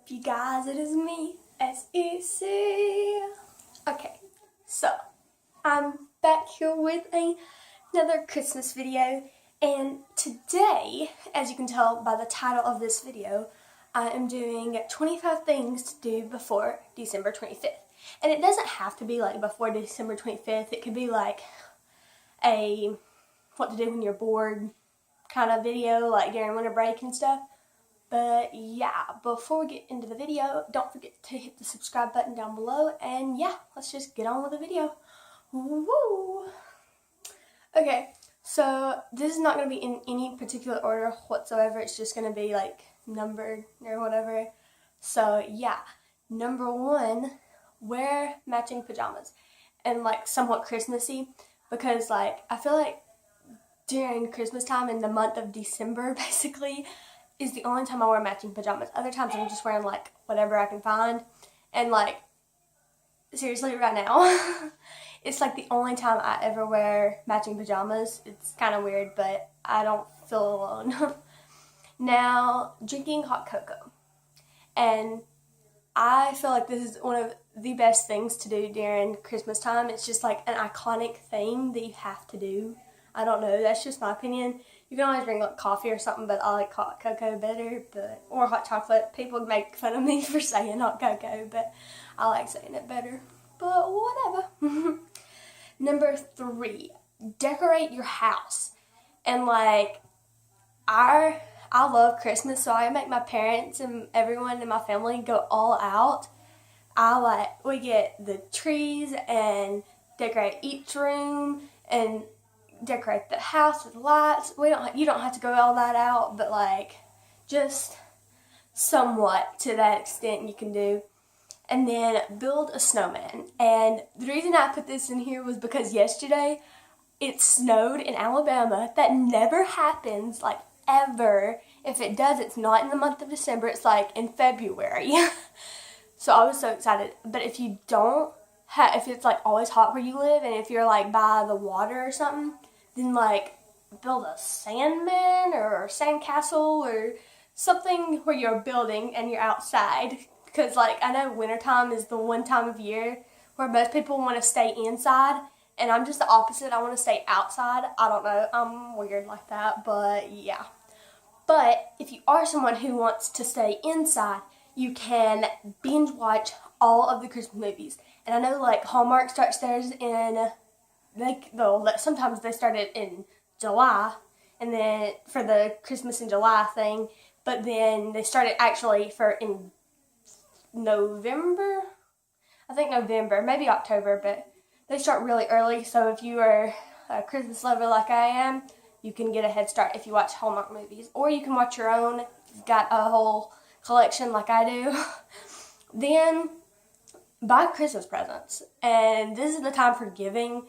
you guys, it is me, SEC. Okay, so I'm back here with another Christmas video, and today, as you can tell by the title of this video, I am doing 25 things to do before December 25th. And it doesn't have to be like before December 25th, it could be like a what to do when you're bored kind of video, like during winter break and stuff. But yeah, before we get into the video, don't forget to hit the subscribe button down below, and yeah, let's just get on with the video. Woo! Okay, so this is not going to be in any particular order whatsoever, it's just going to be like numbered or whatever. So yeah, number one, wear matching pajamas, and like somewhat Christmassy, because like I feel like during Christmas time in the month of December basically is the only time I wear matching pajamas. Other times I'm just wearing like whatever I can find, and like seriously right now it's like the only time I ever wear matching pajamas. It's kind of weird, but I don't feel alone. Now, drinking hot cocoa, and I feel like this is one of the best things to do during Christmas time. It's just like an iconic thing that you have to do. I don't know, that's just my opinion. You can always drink like coffee or something, but I like hot cocoa better, or hot chocolate. People make fun of me for saying hot cocoa, but I like saying it better. But whatever. Number three, decorate your house. And like, I love Christmas, so I make my parents and everyone in my family go all out. We get the trees and decorate each room and decorate the house with lights. You don't have to go all that out, but like just somewhat to that extent you can do. And then build a snowman. And the reason I put this in here was because yesterday it snowed in Alabama. That never happens, like ever. If it does, it's not in the month of December, it's like in February. So I was so excited. But if you don't if it's like always hot where you live, and if you're like by the water or something, then like build a sandman or a sandcastle or something where you're building and you're outside. Because like I know wintertime is the one time of year where most people want to stay inside, and I'm just the opposite. I want to stay outside. I don't know, I'm weird like that, but yeah. But if you are someone who wants to stay inside, you can binge watch all of the Christmas movies. And I know like Hallmark starts theirs in sometimes they start it in July, and then for the Christmas in July thing, but then they start it actually in November, I think November, maybe October, but they start really early. So if you are a Christmas lover like I am, you can get a head start if you watch Hallmark movies, or you can watch your own if you've got a whole collection like I do. Then buy Christmas presents, and this is the time for giving.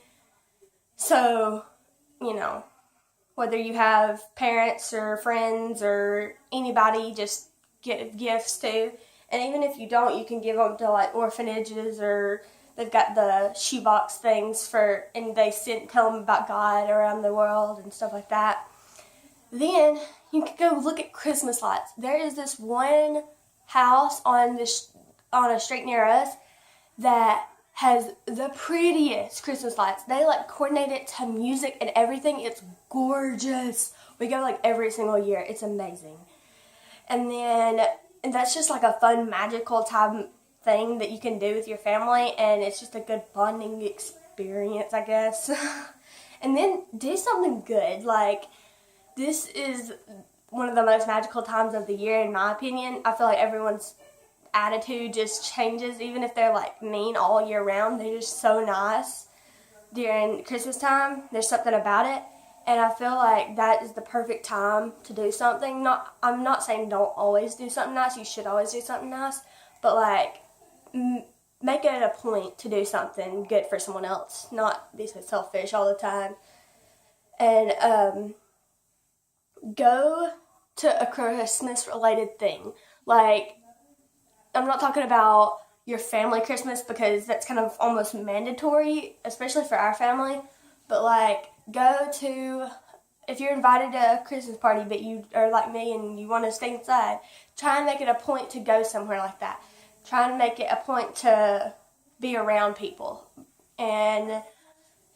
So, you know, whether you have parents or friends or anybody, just give gifts to. And even if you don't, you can give them to like orphanages, or they've got the shoebox things and they tell them about God around the world and stuff like that. Then you can go look at Christmas lights. There is this one house on a street near us that has the prettiest Christmas lights. They like coordinate it to music and everything. It's gorgeous. We go like every single year. It's amazing. And that's just like a fun, magical time thing that you can do with your family, and it's just a good bonding experience, I guess. And then do something good. Like, this is one of the most magical times of the year, in my opinion. I feel like everyone's attitude just changes, even if they're like mean all year round. They're just so nice during Christmas time. There's something about it. And I feel like that is the perfect time to do something. I'm not saying don't always do something nice. You should always do something nice. But like, make it a point to do something good for someone else. Not be so selfish all the time. And go to a Christmas-related thing. Like, I'm not talking about your family Christmas, because that's kind of almost mandatory, especially for our family. But like, go to if you're invited to a Christmas party but you are like me and you want to stay inside, try and make it a point to go somewhere like that. Try and make it a point to be around people and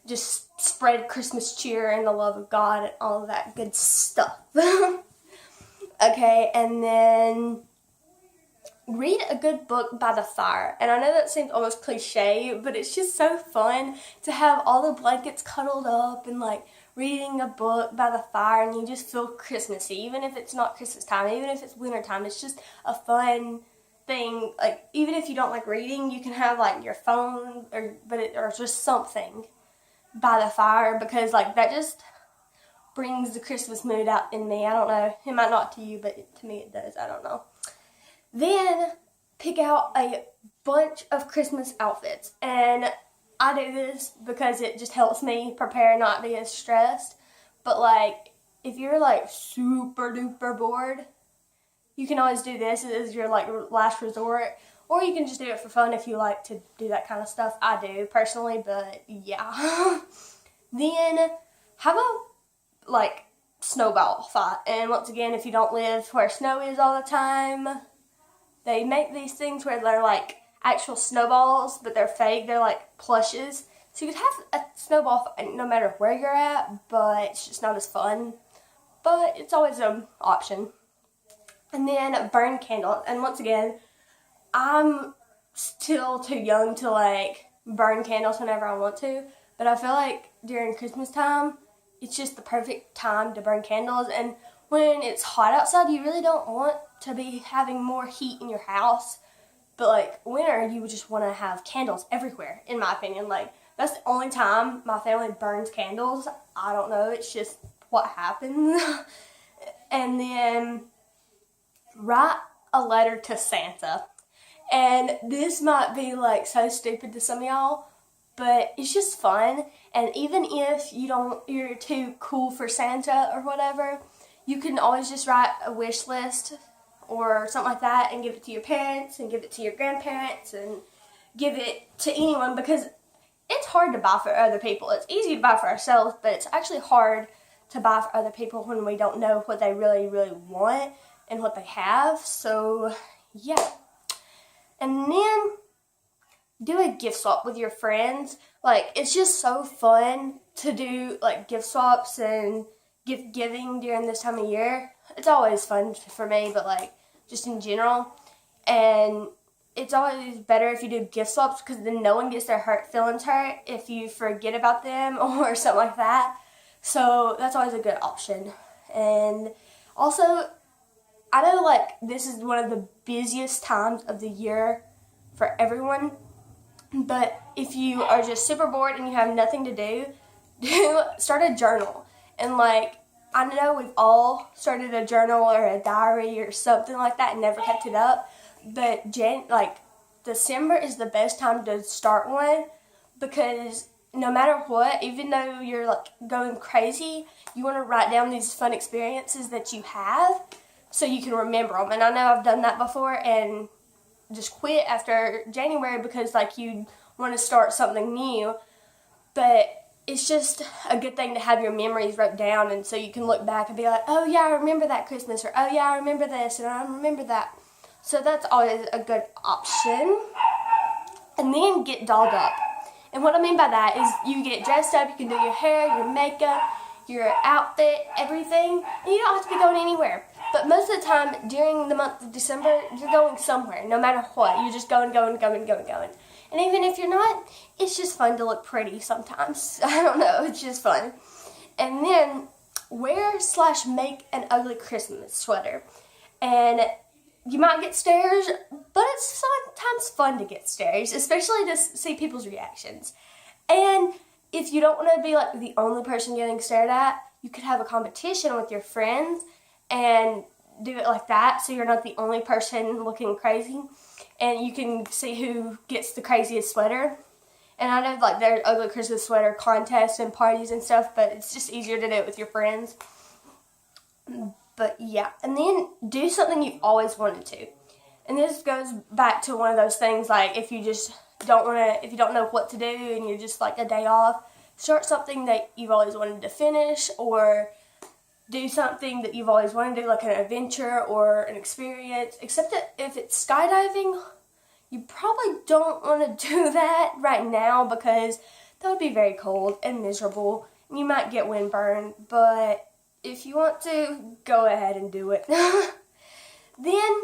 just spread Christmas cheer and the love of God and all of that good stuff. Okay, and then read a good book by the fire. And I know that seems almost cliche, but it's just so fun to have all the blankets cuddled up and like reading a book by the fire, and you just feel Christmassy, even if it's not Christmas time, even if it's winter time. It's just a fun thing. Like, even if you don't like reading, you can have like your phone or just something by the fire, because like that just brings the Christmas mood out in me. I don't know, it might not to you, but to me it does. I don't know. Then pick out a bunch of Christmas outfits, and I do this because it just helps me prepare, not be as stressed. But like, if you're like super duper bored, you can always do this as your like last resort, or you can just do it for fun if you like to do that kind of stuff. I do personally, but yeah. Then have a like snowball fight, and once again, if you don't live where snow is all the time, they make these things where they're like actual snowballs, but they're fake. They're like plushes. So you could have a snowball fight no matter where you're at, but it's just not as fun. But it's always an option. And then burn candles. And once again, I'm still too young to like burn candles whenever I want to. But I feel like during Christmas time, it's just the perfect time to burn candles. And when it's hot outside, you really don't want to be having more heat in your house. But like winter, you would just want to have candles everywhere, in my opinion. Like, that's the only time my family burns candles. I don't know, it's just what happens. And then write a letter to Santa. And this might be like so stupid to some of y'all, but it's just fun. And even if you're too cool for Santa or whatever, you can always just write a wish list or something like that and give it to your parents and give it to your grandparents and give it to anyone, because it's hard to buy for other people. It's easy to buy for ourselves, but it's actually hard to buy for other people when we don't know what they really, really want and what they have. So, yeah. And then do a gift swap with your friends. Like, it's just so fun to do like gift swaps and gift giving during this time of year. It's always fun for me, but like just in general. And it's always better if you do gift swaps, because then no one gets their feelings hurt if you forget about them or something like that. So that's always a good option. And also, I know like this is one of the busiest times of the year for everyone, but if you are just super bored and you have nothing to do, start a journal. And like, I know we've all started a journal or a diary or something like that and never kept it up, but December is the best time to start one, because no matter what, even though you're like going crazy, you want to write down these fun experiences that you have so you can remember them. And I know I've done that before and just quit after January because like you want to start something new, but it's just a good thing to have your memories wrote down, and so you can look back and be like, oh yeah, I remember that Christmas, or oh yeah, I remember this, and I remember that. So that's always a good option. And then get dolled up. And what I mean by that is you get dressed up, you can do your hair, your makeup, your outfit, everything, and you don't have to be going anywhere. But most of the time during the month of December, you're going somewhere, no matter what. You're just going. And even if you're not, it's just fun to look pretty sometimes. I don't know, it's just fun. And then wear/make an ugly Christmas sweater. And you might get stares, but it's sometimes fun to get stares, especially to see people's reactions. And if you don't want to be like the only person getting stared at, you could have a competition with your friends and do it like that, so you're not the only person looking crazy, and you can see who gets the craziest sweater. And I know like there's ugly Christmas sweater contests and parties and stuff, but it's just easier to do it with your friends. But yeah, and then do something you always wanted to. And this goes back to one of those things, like if you don't know what to do and you're just like a day off, start something that you've always wanted to finish, or do something that you've always wanted to do, like an adventure or an experience, except that if it's skydiving, you probably don't want to do that right now because that would be very cold and miserable, and you might get windburn, but if you want to, go ahead and do it. Then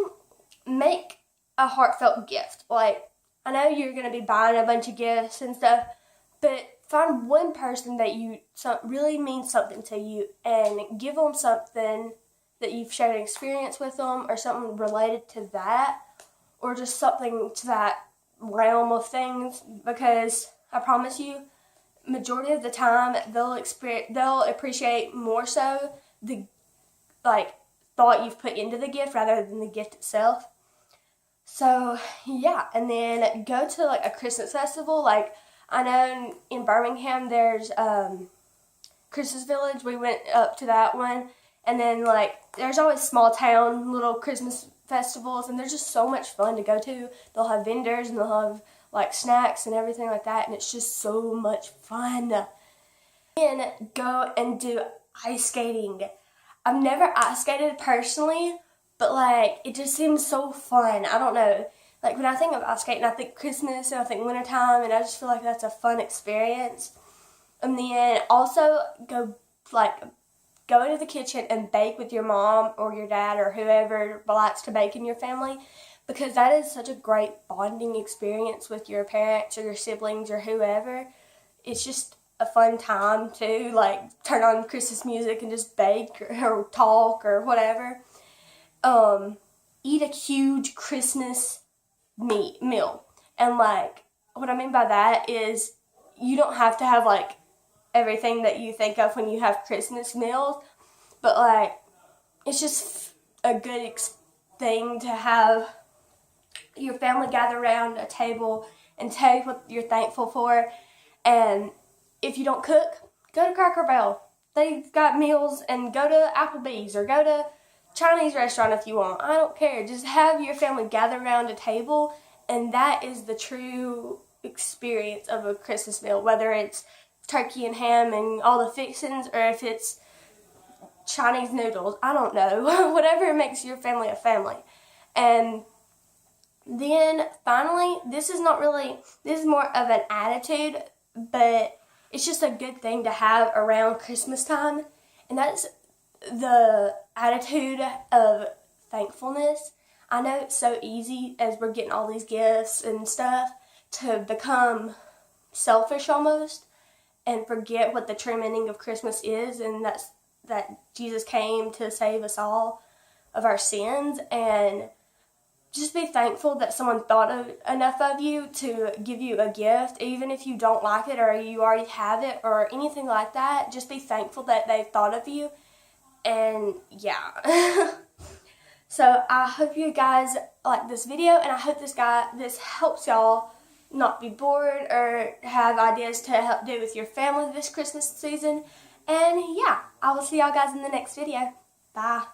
make a heartfelt gift. Like, I know you're going to be buying a bunch of gifts and stuff, but find one person that really means something to you and give them something that you've shared an experience with them or something related to that or just something to that realm of things, because I promise you, majority of the time they'll appreciate more so the thought you've put into the gift rather than the gift itself. So yeah, and then go to like a Christmas festival. Like, I know in Birmingham there's Christmas Village. We went up to that one, and then like there's always small town little Christmas festivals, and they're just so much fun to go to. They'll have vendors and they'll have like snacks and everything like that, and it's just so much fun. Then go and do ice skating. I've never ice skated personally, but like it just seems so fun. I don't know. Like when I think of ice skating, I think Christmas and I think wintertime, and I just feel like that's a fun experience. And then also go into the kitchen and bake with your mom or your dad or whoever likes to bake in your family, because that is such a great bonding experience with your parents or your siblings or whoever. It's just a fun time to like turn on Christmas music and just bake or talk or whatever. Eat a huge Christmas meal. And like what I mean by that is you don't have to have like everything that you think of when you have Christmas meals, but like it's just a good thing to have your family gather around a table and tell you what you're thankful for. And if you don't cook, go to Cracker Barrel. They've got meals, and go to Applebee's or go to Chinese restaurant if you want. I don't care. Just have your family gather around a table, and that is the true experience of a Christmas meal, whether it's turkey and ham and all the fixings or if it's Chinese noodles. I don't know. Whatever makes your family a family. And then finally, this is more of an attitude, but it's just a good thing to have around Christmas time, and that's the attitude of thankfulness. I know it's so easy as we're getting all these gifts and stuff to become selfish almost and forget what the true meaning of Christmas is, and that's that Jesus came to save us all of our sins. And just be thankful that someone thought enough of you to give you a gift, even if you don't like it or you already have it or anything like that. Just be thankful that they thought of you. And yeah. So I hope you guys like this video, and I hope this helps y'all not be bored or have ideas to help do with your family this Christmas season. And yeah, I will see y'all guys in the next video. Bye.